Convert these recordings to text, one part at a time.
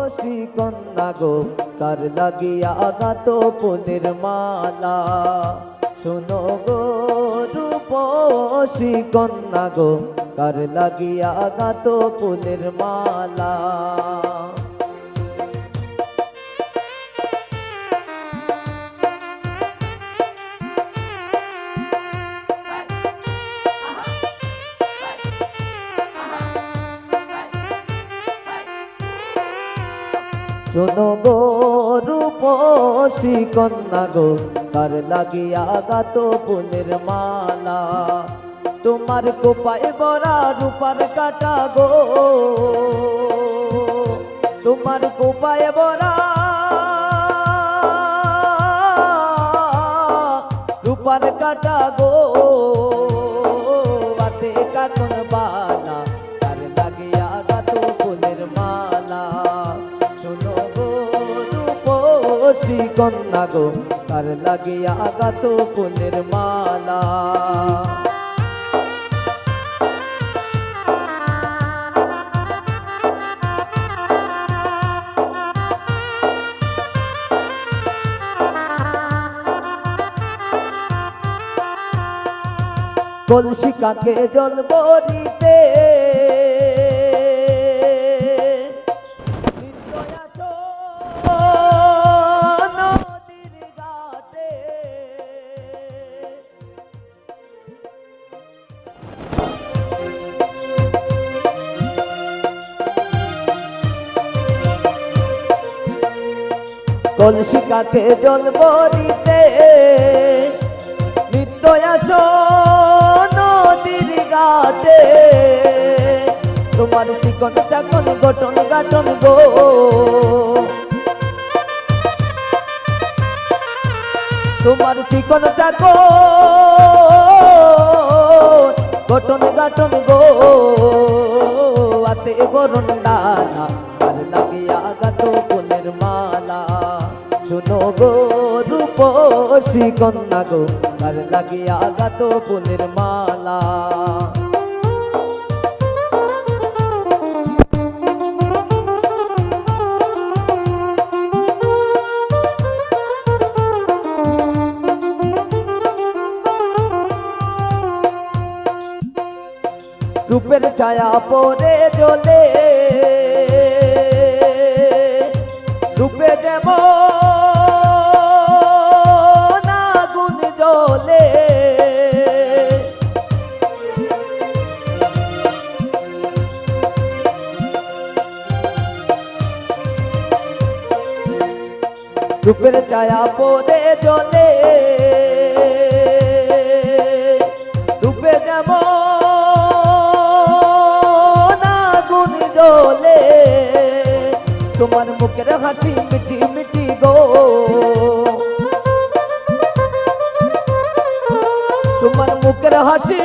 রূপসী কন্যা গো কার লাগিয়া গাত ফুলের মালা। শোনো গো রূপসী কন্যা গো কার লাগিয়া গাত ফুলের মালা। শোনো গো রূপসী কন্যা গো কার লাগিয়া গাত ফুলের মালা। তোমার কোপায় বরা রূপার কাটা গো, তোমার কোপায় বরা রূপার কাটা গো, হাতে কাকন বালা কার লাগিয়া গাত ফুলের মালা। শোনো গো রূপসী কন্যা গো কার লাগিয়া গাত ফুলের মালা। কলসি কাকে জল ভরিতে নদীর ঘাটে, কলসি কাকে জল ভরিতে নিত্য আসো নদীর ঘাটে। তোমার চিকন চাকন গঠন গাঠন গো, তোমার চিকন চাকন গঠন গাঠন গো, হাতে বরণ ডানা কার লাগিয়া গাত ফুলের মালা। শোনো গো রূপসী কন্যা গো কার লাগিয়া গাত ফুলের মালা। রূপের ছায়া পরে জ্বলে রূপে যেমন আগুন জ্বলে, রূপের ছায়া পরে জ্বলে রূপে যেমন আগুন জ্বলে। তোমার মুখের হাসি মিটি মিটি গো, তোমার মুখের হাসি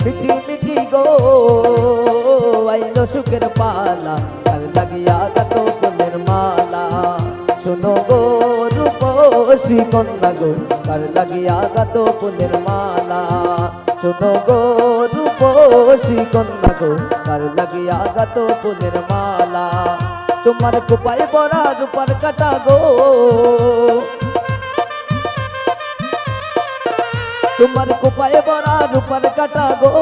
মিটি মিটি গো, আইলো সুখের পালা কার লাগিয়া গাত ফুলের মালা। শোনো গো রূপসী কন্যা গো কার লাগিয়া গাত ফুলের মালা। শোনো গো রূপসী কন্যা গো কার লাগিয়া গাত ফুলের মালা। তোমার কোপায় বরা রূপার কাটা গো, তোমার কোপায় বরা রূপার কাটা গো,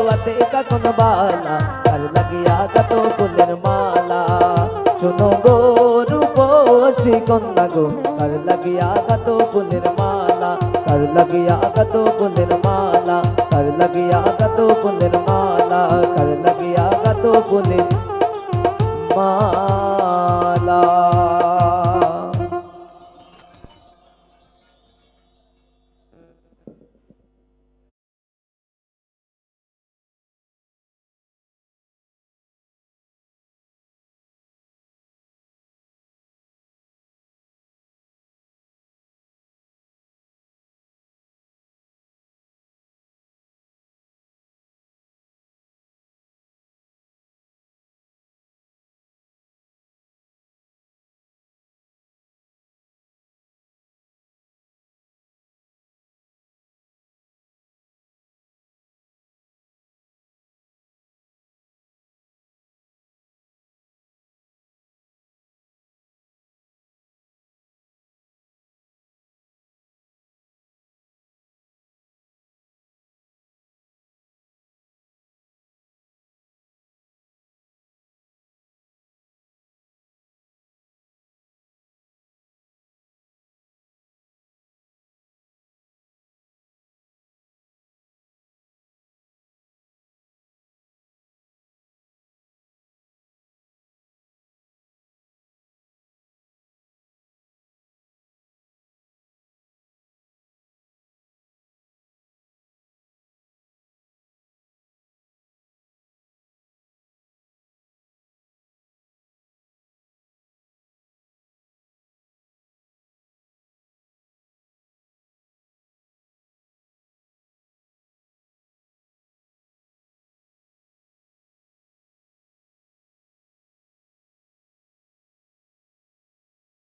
হাতে কাকন বালা কার লাগিয়া গাত ফুলের মালা। শোনো গো রূপসী কন্যা গো কার লাগিয়া গাত ফুলের মালা, কার লাগিয়া গাত ফুলের মালা, কার লাগিয়া গাত ফুলের মালা।